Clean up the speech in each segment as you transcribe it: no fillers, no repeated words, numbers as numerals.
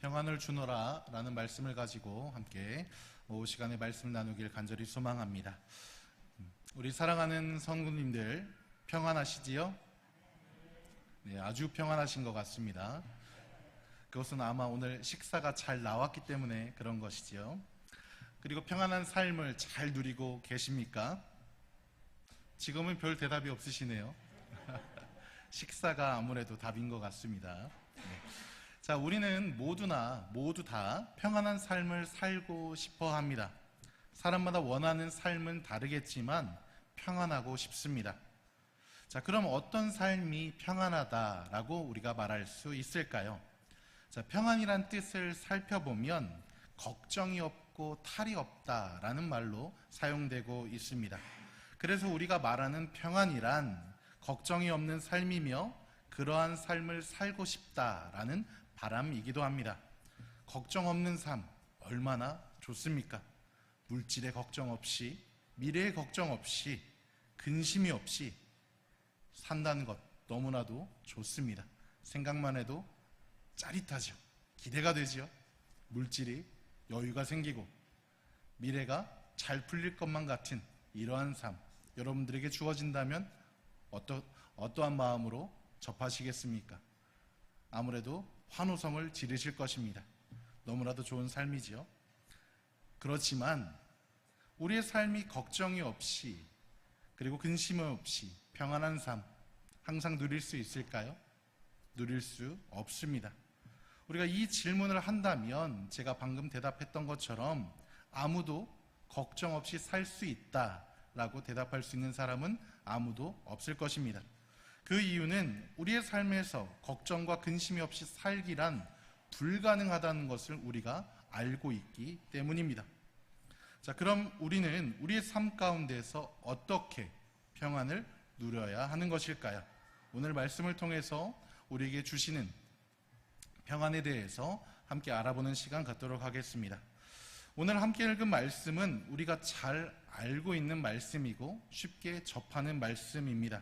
평안을 주노라 라는 말씀을 가지고 함께 오후 시간에 말씀 나누길 간절히 소망합니다. 우리 사랑하는 성도님들 평안하시지요? 네, 아주 평안하신 것 같습니다. 그것은 아마 오늘 식사가 잘 나왔기 때문에 그런 것이지요. 그리고 평안한 삶을 잘 누리고 계십니까? 지금은 별 대답이 없으시네요. 식사가 아무래도 답인 것 같습니다. 네. 자, 우리는 모두 다 평안한 삶을 살고 싶어 합니다. 사람마다 원하는 삶은 다르겠지만 평안하고 싶습니다. 자, 그럼 어떤 삶이 평안하다라고 우리가 말할 수 있을까요? 자, 평안이란 뜻을 살펴보면 걱정이 없고 탈이 없다라는 말로 사용되고 있습니다. 그래서 우리가 말하는 평안이란 걱정이 없는 삶이며 그러한 삶을 살고 싶다라는 바람이기도 합니다. 걱정 없는 삶 얼마나 좋습니까? 물질의 걱정 없이, 미래의 걱정 없이, 근심이 없이 산다는 것 너무나도 좋습니다. 생각만 해도 짜릿하죠. 기대가 되죠. 물질이 여유가 생기고 미래가 잘 풀릴 것만 같은 이러한 삶 여러분들에게 주어진다면 어떠한 마음으로 접하시겠습니까? 아무래도 환호성을 지르실 것입니다. 너무나도 좋은 삶이지요. 그렇지만 우리의 삶이 걱정이 없이 그리고 근심 없이 평안한 삶 항상 누릴 수 있을까요? 누릴 수 없습니다. 우리가 이 질문을 한다면 제가 방금 대답했던 것처럼 아무도 걱정 없이 살 수 있다라고 대답할 수 있는 사람은 아무도 없을 것입니다. 그 이유는 우리의 삶에서 걱정과 근심이 없이 살기란 불가능하다는 것을 우리가 알고 있기 때문입니다. 자, 그럼 우리는 우리의 삶 가운데서 어떻게 평안을 누려야 하는 것일까요? 오늘 말씀을 통해서 우리에게 주시는 평안에 대해서 함께 알아보는 시간 갖도록 하겠습니다. 오늘 함께 읽은 말씀은 우리가 잘 알고 있는 말씀이고 쉽게 접하는 말씀입니다.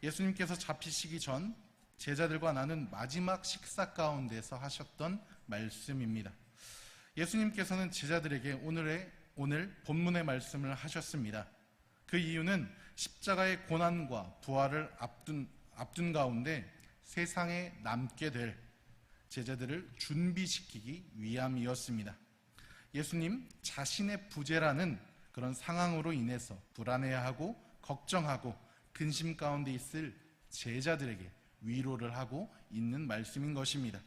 예수님께서 잡히시기 전 제자들과 나눈 마지막 식사 가운데서 하셨던 말씀입니다. 예수님께서는 제자들에게 오늘 본문의 말씀을 하셨습니다. 그 이유는 십자가의 고난과 부활을 앞둔 가운데 세상에 남게 될 제자들을 준비시키기 위함이었습니다. 예수님 자신의 부재라는 그런 상황으로 인해서 불안해하고 걱정하고 근심 가운데 있을 제자들에게 위로를 하고 있는 말씀인 것입니다.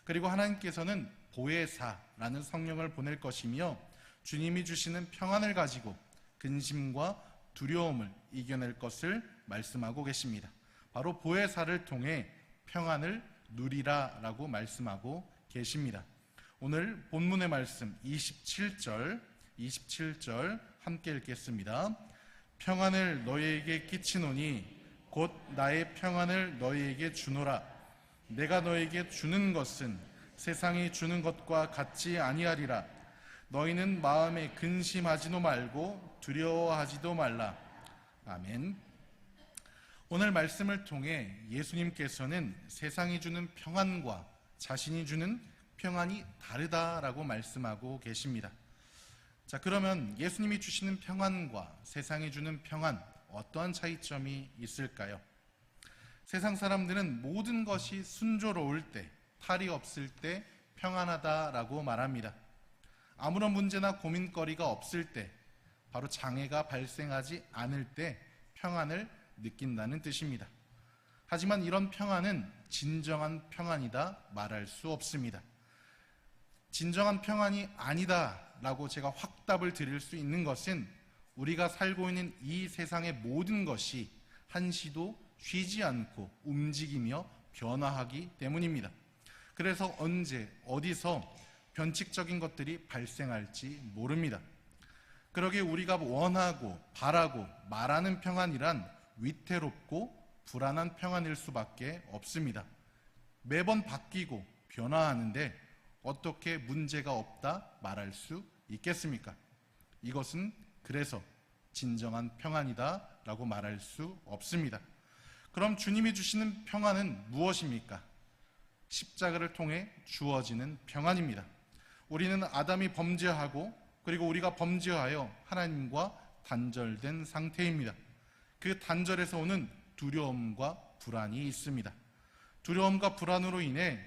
그리고 하나님께서는 보혜사라는 성령을 보낼 것이며 주님이 주시는 평안을 가지고 근심과 두려움을 이겨낼 것을 말씀하고 계십니다. 바로 보혜사를 통해 평안을 누리라라고 말씀하고 계십니다. 오늘 본문의 말씀 27절 함께 읽겠습니다. 평안을 너희에게 끼치노니 곧 나의 평안을 너희에게 주노라. 내가 너희에게 주는 것은 세상이 주는 것과 같지 아니하리라. 너희는 마음에 근심하지도 말고 두려워하지도 말라. 아멘. 오늘 말씀을 통해 예수님께서는 세상이 주는 평안과 자신이 주는 평안이 다르다라고 말씀하고 계십니다. 자, 그러면 예수님이 주시는 평안과 세상이 주는 평안 어떠한 차이점이 있을까요? 세상 사람들은 모든 것이 순조로울 때, 탈이 없을 때 평안하다라고 말합니다. 아무런 문제나 고민거리가 없을 때, 바로 장애가 발생하지 않을 때 평안을 느낀다는 뜻입니다. 하지만 이런 평안은 진정한 평안이다 말할 수 없습니다. 진정한 평안이 아니다라고 제가 확답을 드릴 수 있는 것은 우리가 살고 있는 이 세상의 모든 것이 한시도 쉬지 않고 움직이며 변화하기 때문입니다. 그래서 언제 어디서 변칙적인 것들이 발생할지 모릅니다. 그러기에 우리가 원하고 바라고 말하는 평안이란 위태롭고 불안한 평안일 수밖에 없습니다. 매번 바뀌고 변화하는데 어떻게 문제가 없다 말할 수 있겠습니까? 이것은 그래서 진정한 평안이다 라고 말할 수 없습니다. 그럼 주님이 주시는 평안은 무엇입니까? 십자가를 통해 주어지는 평안입니다. 우리는 아담이 범죄하고 그리고 우리가 범죄하여 하나님과 단절된 상태입니다. 그 단절에서 오는 두려움과 불안이 있습니다. 두려움과 불안으로 인해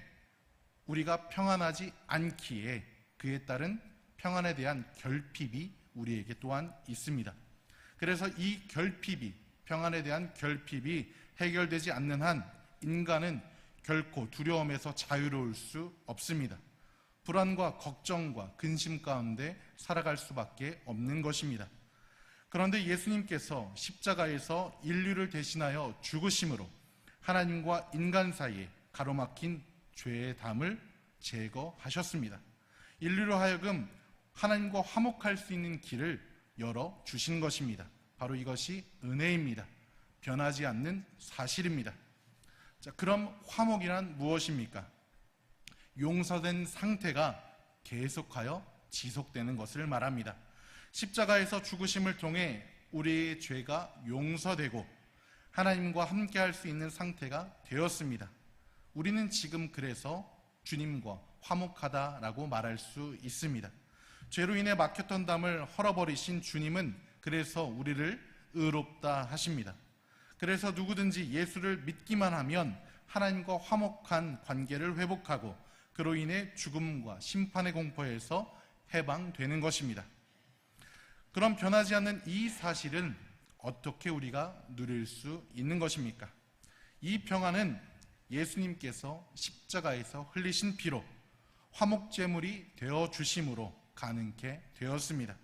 우리가 평안하지 않기에 그에 따른 평안에 대한 결핍이 우리에게 또한 있습니다. 그래서 이 결핍이, 평안에 대한 결핍이 해결되지 않는 한 인간은 결코 두려움에서 자유로울 수 없습니다. 불안과 걱정과 근심 가운데 살아갈 수밖에 없는 것입니다. 그런데 예수님께서 십자가에서 인류를 대신하여 죽으심으로 하나님과 인간 사이에 가로막힌 죄의 담을 제거하셨습니다. 인류로 하여금 하나님과 화목할 수 있는 길을 열어주신 것입니다. 바로 이것이 은혜입니다. 변하지 않는 사실입니다. 자, 그럼 화목이란 무엇입니까? 용서된 상태가 계속하여 지속되는 것을 말합니다. 십자가에서 죽으심을 통해 우리의 죄가 용서되고 하나님과 함께할 수 있는 상태가 되었습니다. 우리는 지금 그래서 주님과 화목하다라고 말할 수 있습니다. 죄로 인해 막혔던 담을 헐어버리신 주님은 그래서 우리를 의롭다 하십니다. 그래서 누구든지 예수를 믿기만 하면 하나님과 화목한 관계를 회복하고 그로 인해 죽음과 심판의 공포에서 해방되는 것입니다. 그럼 변하지 않는 이 사실은 어떻게 우리가 누릴 수 있는 것입니까? 이 평안은 예수님께서 십자가에서 흘리신 피로 화목제물이 되어 주심으로 가능케 되었습니다.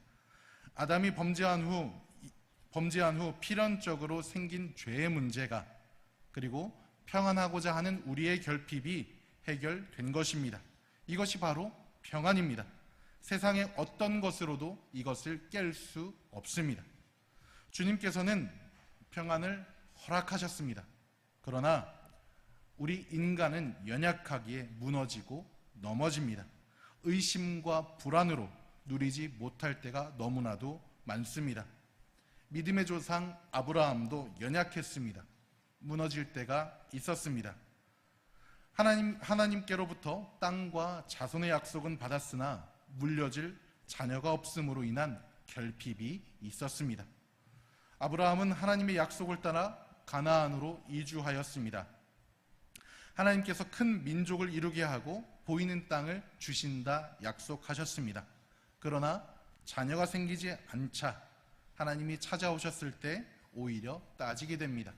아담이 범죄한 후 필연적으로 생긴 죄의 문제가 그리고 평안하고자 하는 우리의 결핍이 해결된 것입니다. 이것이 바로 평안입니다. 세상의 어떤 것으로도 이것을 깰 수 없습니다. 주님께서는 평안을 허락하셨습니다. 그러나 우리 인간은 연약하기에 무너지고 넘어집니다. 의심과 불안으로 누리지 못할 때가 너무나도 많습니다. 믿음의 조상 아브라함도 연약했습니다. 무너질 때가 있었습니다. 하나님께로부터 땅과 자손의 약속은 받았으나 물려줄 자녀가 없음으로 인한 결핍이 있었습니다. 아브라함은 하나님의 약속을 따라 가나안으로 이주하였습니다. 하나님께서 큰 민족을 이루게 하고 보이는 땅을 주신다 약속하셨습니다. 그러나 자녀가 생기지 않자 하나님이 찾아오셨을 때 오히려 따지게 됩니다.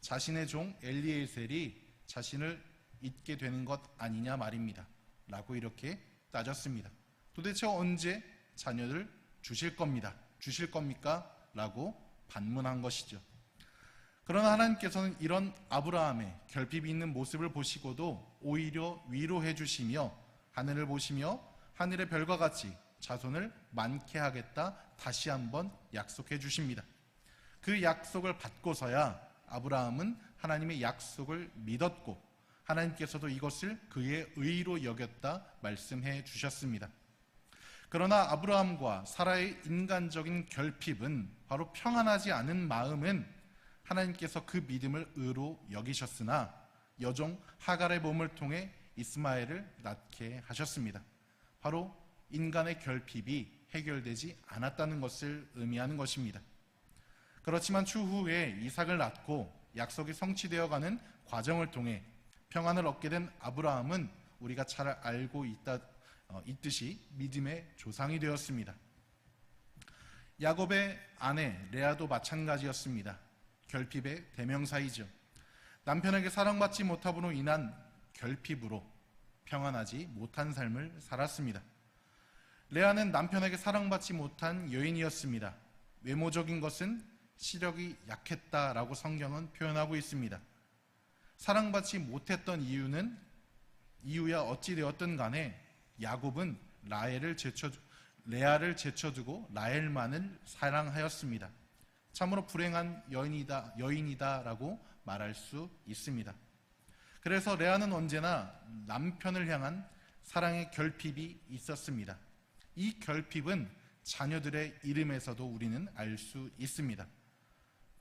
자신의 종 엘리에셀이 자신을 잊게 되는 것 아니냐 말입니다. 라고 이렇게 따졌습니다. 도대체 언제 자녀를 주실 겁니까? 라고 반문한 것이죠. 그러나 하나님께서는 이런 아브라함의 결핍이 있는 모습을 보시고도 오히려 위로해 주시며 하늘을 보시며 하늘의 별과 같이 자손을 많게 하겠다 다시 한번 약속해 주십니다. 그 약속을 받고서야 아브라함은 하나님의 약속을 믿었고 하나님께서도 이것을 그의 의로 여겼다 말씀해 주셨습니다. 그러나 아브라함과 사라의 인간적인 결핍은 바로 평안하지 않은 마음은 하나님께서 그 믿음을 의로 여기셨으나 여종 하갈의 몸을 통해 이스마엘을 낳게 하셨습니다. 바로 인간의 결핍이 해결되지 않았다는 것을 의미하는 것입니다. 그렇지만 추후에 이삭을 낳고 약속이 성취되어가는 과정을 통해 평안을 얻게 된 아브라함은 우리가 잘 알고 있듯이 믿음의 조상이 되었습니다. 야곱의 아내 레아도 마찬가지였습니다. 결핍의 대명사이죠. 남편에게 사랑받지 못함으로 인한 결핍으로 평안하지 못한 삶을 살았습니다. 레아는 남편에게 사랑받지 못한 여인이었습니다. 외모적인 것은 시력이 약했다라고 성경은 표현하고 있습니다. 사랑받지 못했던 이유야 어찌 되었든 간에 야곱은 레아를 제쳐두고 라헬만을 사랑하였습니다. 참으로 불행한 여인이다라고 말할 수 있습니다. 그래서 레아는 언제나 남편을 향한 사랑의 결핍이 있었습니다. 이 결핍은 자녀들의 이름에서도 우리는 알 수 있습니다.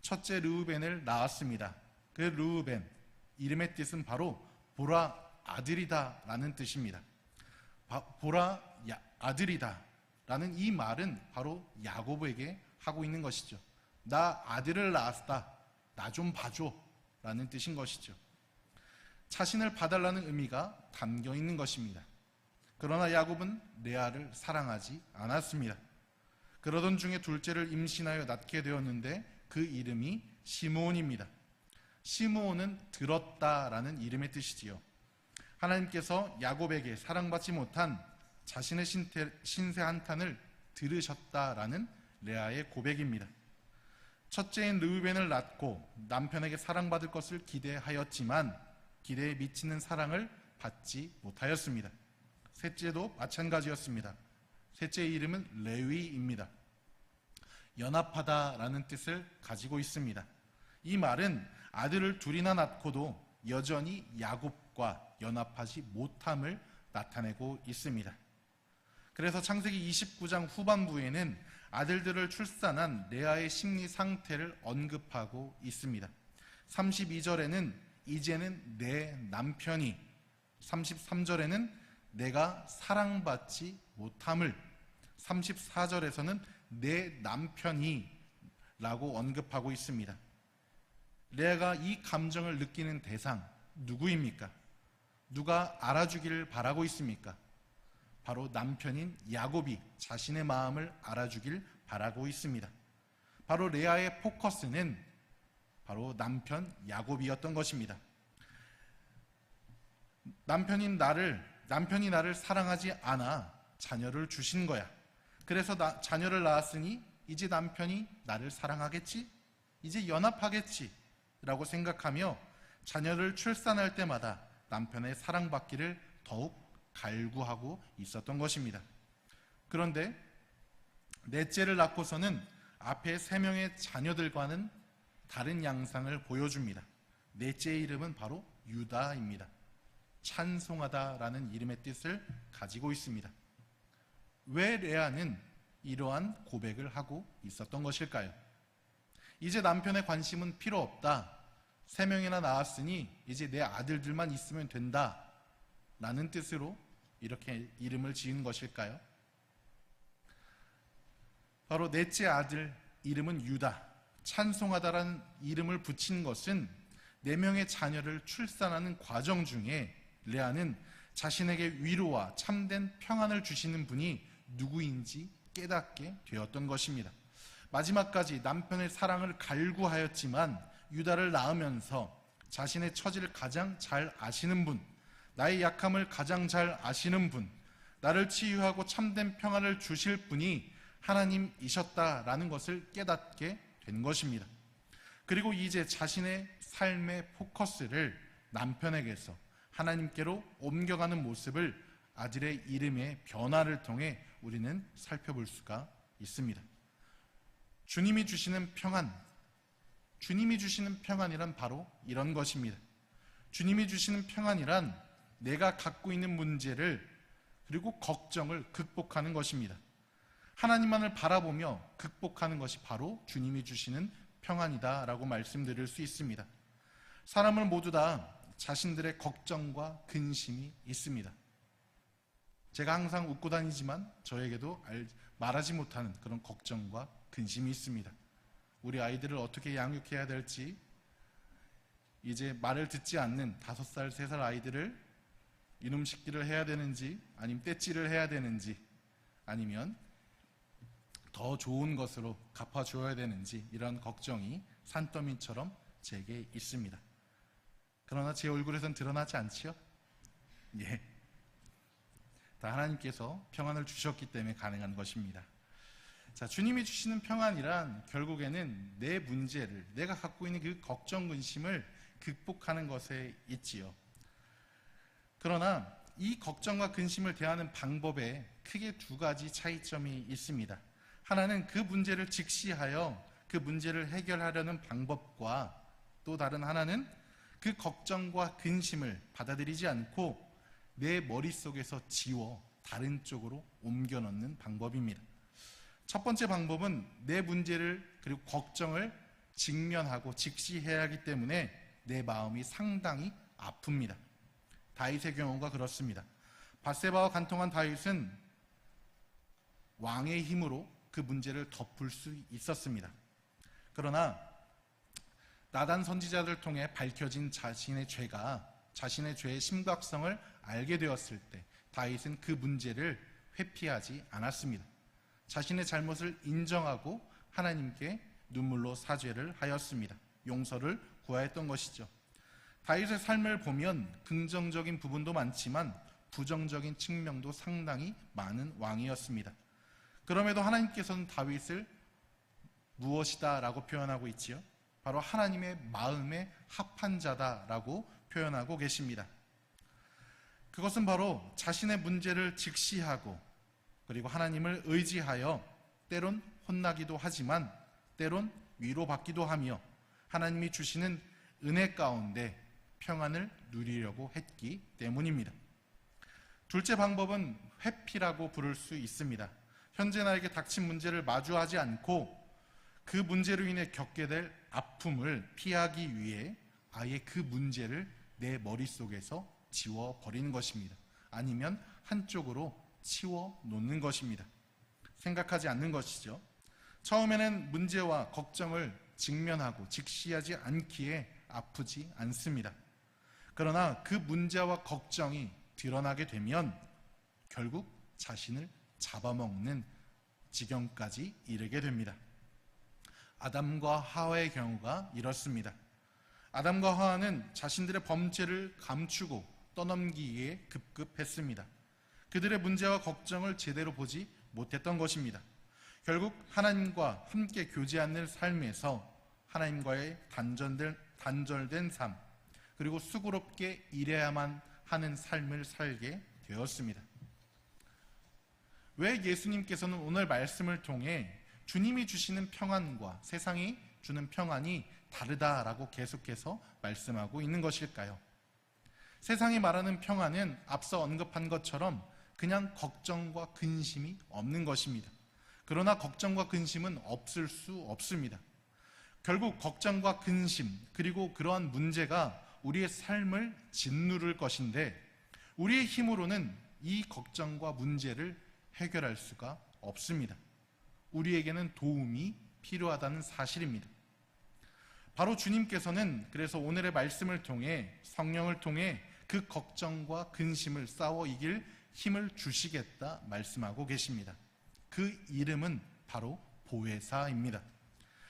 첫째 르우벤을 낳았습니다. 그 르우벤, 이름의 뜻은 바로 보라 아들이다 라는 뜻입니다. 보라 아들이다 라는 이 말은 바로 야고보에게 하고 있는 것이죠. 나 아들을 낳았다, 나 좀 봐줘 라는 뜻인 것이죠. 자신을 봐달라는 의미가 담겨 있는 것입니다. 그러나 야곱은 레아를 사랑하지 않았습니다. 그러던 중에 둘째를 임신하여 낳게 되었는데 그 이름이 시므온입니다. 시므온은 들었다라는 이름의 뜻이지요. 하나님께서 야곱에게 사랑받지 못한 자신의 신세 한탄을 들으셨다라는 레아의 고백입니다. 첫째인 르우벤을 낳고 남편에게 사랑받을 것을 기대하였지만 기대에 미치는 사랑을 받지 못하였습니다. 셋째도 마찬가지였습니다. 셋째의 이름은 레위입니다. 연합하다라는 뜻을 가지고 있습니다. 이 말은 아들을 둘이나 낳고도 여전히 야곱과 연합하지 못함을 나타내고 있습니다. 그래서 창세기 29장 후반부에는 아들들을 출산한 레아의 심리 상태를 언급하고 있습니다. 32절에는 이제는 내 남편이, 33절에는 내가 사랑받지 못함을, 34절에서는 내 남편이 라고 언급하고 있습니다. 레아가 이 감정을 느끼는 대상 누구입니까? 누가 알아주기를 바라고 있습니까? 바로 남편인 야곱이 자신의 마음을 알아주길 바라고 있습니다. 바로 레아의 포커스는 바로 남편 야곱이었던 것입니다. 남편이 나를 사랑하지 않아 자녀를 주신 거야. 그래서 자녀를 낳았으니 이제 남편이 나를 사랑하겠지? 이제 연합하겠지? 라고 생각하며 자녀를 출산할 때마다 남편의 사랑받기를 더욱 갈구하고 있었던 것입니다. 그런데 넷째를 낳고서는 앞에 3명의 자녀들과는 다른 양상을 보여줍니다. 넷째의 이름은 바로 유다입니다. 찬송하다라는 이름의 뜻을 가지고 있습니다. 왜 레아는 이러한 고백을 하고 있었던 것일까요? 이제 남편의 관심은 필요 없다. 3명이나 낳았으니 이제 내 아들들만 있으면 된다. 라는 뜻으로 이렇게 이름을 지은 것일까요? 바로 넷째 아들 이름은 유다, 찬송하다라는 이름을 붙인 것은 4명의 자녀를 출산하는 과정 중에 레아는 자신에게 위로와 참된 평안을 주시는 분이 누구인지 깨닫게 되었던 것입니다. 마지막까지 남편의 사랑을 갈구하였지만 유다를 낳으면서 자신의 처지를 가장 잘 아시는 분, 나의 약함을 가장 잘 아시는 분, 나를 치유하고 참된 평안을 주실 분이 하나님이셨다라는 것을 깨닫게 된 것입니다. 그리고 이제 자신의 삶의 포커스를 남편에게서 하나님께로 옮겨가는 모습을 아들의 이름의 변화를 통해 우리는 살펴볼 수가 있습니다. 주님이 주시는 평안이란 바로 이런 것입니다. 주님이 주시는 평안이란 내가 갖고 있는 문제를 그리고 걱정을 극복하는 것입니다. 하나님만을 바라보며 극복하는 것이 바로 주님이 주시는 평안이다라고 말씀드릴 수 있습니다. 사람은 모두 다 자신들의 걱정과 근심이 있습니다. 제가 항상 웃고 다니지만 저에게도 말하지 못하는 그런 걱정과 근심이 있습니다. 우리 아이들을 어떻게 양육해야 될지, 이제 말을 듣지 않는 5살, 3살 아이들을 이놈 식기를 해야 되는지, 아니면 떼찌를 해야 되는지, 아니면 더 좋은 것으로 갚아줘야 되는지, 이런 걱정이 산더미처럼 제게 있습니다. 그러나 제 얼굴에선 드러나지 않지요? 예. 다 하나님께서 평안을 주셨기 때문에 가능한 것입니다. 자, 주님이 주시는 평안이란 결국에는 내 문제를, 내가 갖고 있는 그 걱정, 근심을 극복하는 것에 있지요. 그러나 이 걱정과 근심을 대하는 방법에 크게 2가지 차이점이 있습니다. 하나는 그 문제를 직시하여 그 문제를 해결하려는 방법과, 또 다른 하나는 그 걱정과 근심을 받아들이지 않고 내 머릿속에서 지워 다른 쪽으로 옮겨 넣는 방법입니다. 첫 번째 방법은 내 문제를 그리고 걱정을 직면하고 직시해야 하기 때문에 내 마음이 상당히 아픕니다. 다윗의 경우가 그렇습니다. 밧세바와 간통한 다윗은 왕의 힘으로 그 문제를 덮을 수 있었습니다. 그러나 나단 선지자를 통해 밝혀진 자신의 죄의 심각성을 알게 되었을 때 다윗은 그 문제를 회피하지 않았습니다. 자신의 잘못을 인정하고 하나님께 눈물로 사죄를 하였습니다. 용서를 구하였던 것이죠. 다윗의 삶을 보면 긍정적인 부분도 많지만 부정적인 측면도 상당히 많은 왕이었습니다. 그럼에도 하나님께서는 다윗을 무엇이다 라고 표현하고 있지요? 바로 하나님의 마음에 합한 자다라고 표현하고 계십니다. 그것은 바로 자신의 문제를 직시하고 그리고 하나님을 의지하여 때론 혼나기도 하지만 때론 위로받기도 하며 하나님이 주시는 은혜 가운데 평안을 누리려고 했기 때문입니다. 둘째 방법은 회피라고 부를 수 있습니다. 현재 나에게 닥친 문제를 마주하지 않고 그 문제로 인해 겪게 될 아픔을 피하기 위해 아예 그 문제를 내 머릿속에서 지워버리는 것입니다. 아니면 한쪽으로 치워 놓는 것입니다. 생각하지 않는 것이죠. 처음에는 문제와 걱정을 직면하고 직시하지 않기에 아프지 않습니다. 그러나 그 문제와 걱정이 드러나게 되면 결국 자신을 잡아먹는 지경까지 이르게 됩니다. 아담과 하와의 경우가 이렇습니다. 아담과 하와는 자신들의 범죄를 감추고 떠넘기기에 급급했습니다. 그들의 문제와 걱정을 제대로 보지 못했던 것입니다. 결국 하나님과 함께 교제하는 삶에서 하나님과의 단절된 삶, 그리고 수고롭게 일해야만 하는 삶을 살게 되었습니다. 왜 예수님께서는 오늘 말씀을 통해 주님이 주시는 평안과 세상이 주는 평안이 다르다라고 계속해서 말씀하고 있는 것일까요? 세상이 말하는 평안은 앞서 언급한 것처럼 그냥 걱정과 근심이 없는 것입니다. 그러나 걱정과 근심은 없을 수 없습니다. 결국 걱정과 근심 그리고 그러한 문제가 우리의 삶을 짓누를 것인데 우리의 힘으로는 이 걱정과 문제를 해결할 수가 없습니다. 우리에게는 도움이 필요하다는 사실입니다. 바로 주님께서는 그래서 오늘의 말씀을 통해 성령을 통해 그 걱정과 근심을 싸워 이길 힘을 주시겠다 말씀하고 계십니다. 그 이름은 바로 보혜사입니다.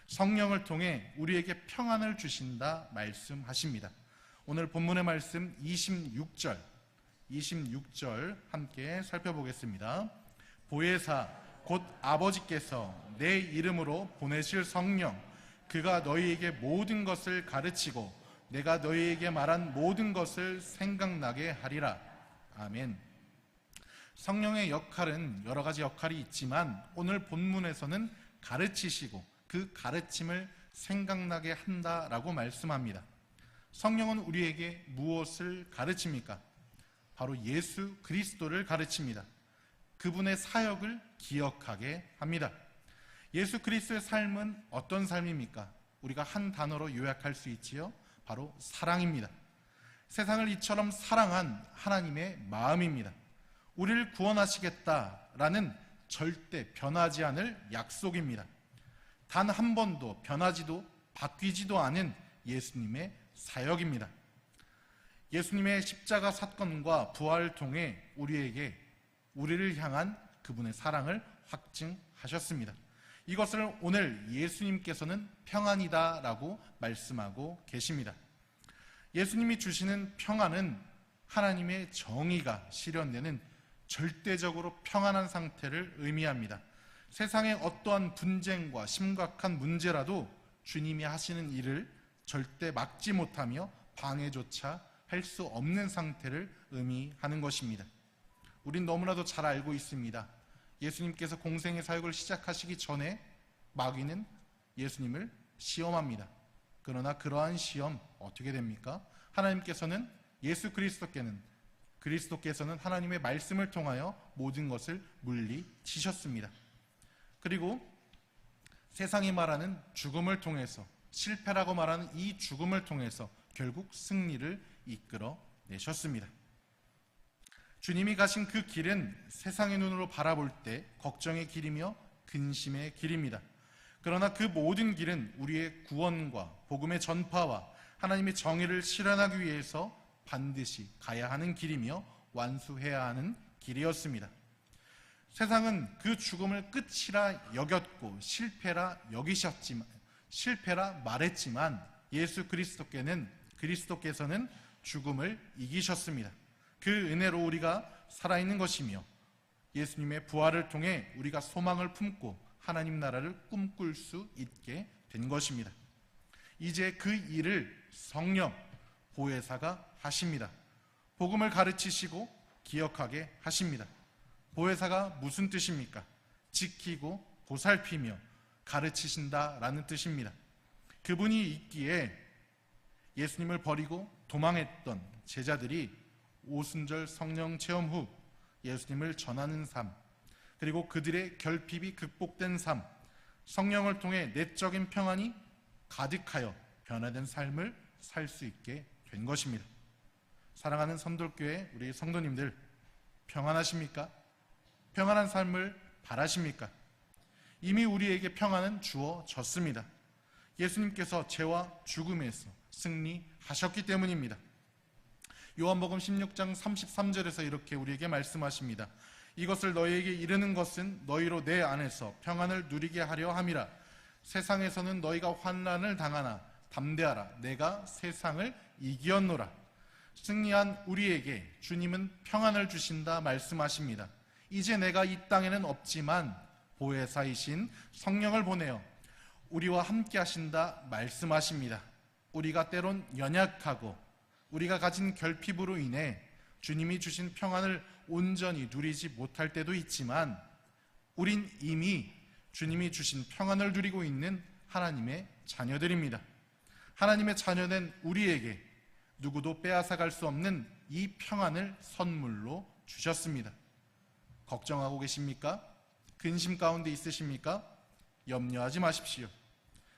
성령을 통해 우리에게 평안을 주신다 말씀하십니다. 오늘 본문의 말씀 26절 함께 살펴보겠습니다. 보혜사 곧 아버지께서 내 이름으로 보내실 성령 그가 너희에게 모든 것을 가르치고 내가 너희에게 말한 모든 것을 생각나게 하리라. 아멘. 성령의 역할은 여러 가지 역할이 있지만 오늘 본문에서는 가르치시고 그 가르침을 생각나게 한다라고 말씀합니다. 성령은 우리에게 무엇을 가르칩니까? 바로 예수 그리스도를 가르칩니다. 그분의 사역을 기억하게 합니다. 예수 그리스도의 삶은 어떤 삶입니까? 우리가 한 단어로 요약할 수 있지요. 바로 사랑입니다. 세상을 이처럼 사랑한 하나님의 마음입니다. 우리를 구원하시겠다라는 절대 변하지 않을 약속입니다. 단 한 번도 변하지도 바뀌지도 않은 예수님의 사역입니다. 예수님의 십자가 사건과 부활을 통해 우리를 향한 그분의 사랑을 확증하셨습니다. 이것을 오늘 예수님께서는 평안이다라고 말씀하고 계십니다. 예수님이 주시는 평안은 하나님의 정의가 실현되는 절대적으로 평안한 상태를 의미합니다. 세상의 어떠한 분쟁과 심각한 문제라도 주님이 하시는 일을 절대 막지 못하며 방해조차 할 수 없는 상태를 의미하는 것입니다. 우린 너무나도 잘 알고 있습니다. 예수님께서 공생의 사역을 시작하시기 전에 마귀는 예수님을 시험합니다. 그러나 그러한 시험 어떻게 됩니까? 하나님께서는 예수 그리스도께서는 하나님의 말씀을 통하여 모든 것을 물리치셨습니다. 그리고 세상이 말하는 죽음을 통해서 실패라고 말하는 이 죽음을 통해서 결국 승리를 이끌어 내셨습니다. 주님이 가신 그 길은 세상의 눈으로 바라볼 때 걱정의 길이며 근심의 길입니다. 그러나 그 모든 길은 우리의 구원과 복음의 전파와 하나님의 정의를 실현하기 위해서 반드시 가야 하는 길이며 완수해야 하는 길이었습니다. 세상은 그 죽음을 끝이라 여겼고 실패라 말했지만 예수 그리스도께서는 죽음을 이기셨습니다. 그 은혜로 우리가 살아있는 것이며 예수님의 부활을 통해 우리가 소망을 품고 하나님 나라를 꿈꿀 수 있게 된 것입니다. 이제 그 일을 성령, 보혜사가 하십니다. 복음을 가르치시고 기억하게 하십니다. 보혜사가 무슨 뜻입니까? 지키고 보살피며 가르치신다라는 뜻입니다. 그분이 있기에 예수님을 버리고 도망했던 제자들이 오순절 성령 체험 후 예수님을 전하는 삶, 그리고 그들의 결핍이 극복된 삶, 성령을 통해 내적인 평안이 가득하여 변화된 삶을 살 수 있게 된 것입니다. 사랑하는 선돌교회 우리 성도님들, 평안하십니까? 평안한 삶을 바라십니까? 이미 우리에게 평안은 주어졌습니다. 예수님께서 죄와 죽음에서 승리하셨기 때문입니다. 요한복음 16장 33절에서 이렇게 우리에게 말씀하십니다. 이것을 너희에게 이르는 것은 너희로 내 안에서 평안을 누리게 하려 함이라. 세상에서는 너희가 환난을 당하나 담대하라. 내가 세상을 이기었노라. 승리한 우리에게 주님은 평안을 주신다 말씀하십니다. 이제 내가 이 땅에는 없지만 보혜사이신 성령을 보내어 우리와 함께 하신다 말씀하십니다. 우리가 때론 연약하고 우리가 가진 결핍으로 인해 주님이 주신 평안을 온전히 누리지 못할 때도 있지만 우린 이미 주님이 주신 평안을 누리고 있는 하나님의 자녀들입니다. 하나님의 자녀된 우리에게 누구도 빼앗아갈 수 없는 이 평안을 선물로 주셨습니다. 걱정하고 계십니까? 근심 가운데 있으십니까? 염려하지 마십시오.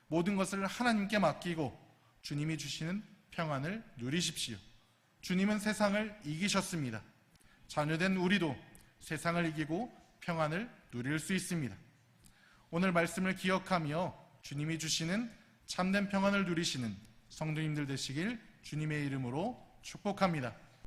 모든 것을 하나님께 맡기고 주님이 주시는 평안을 누리십시오. 주님은 세상을 이기셨습니다. 자녀된 우리도 세상을 이기고 평안을 누릴 수 있습니다. 오늘 말씀을 기억하며 주님이 주시는 참된 평안을 누리시는 성도님들 되시길 주님의 이름으로 축복합니다.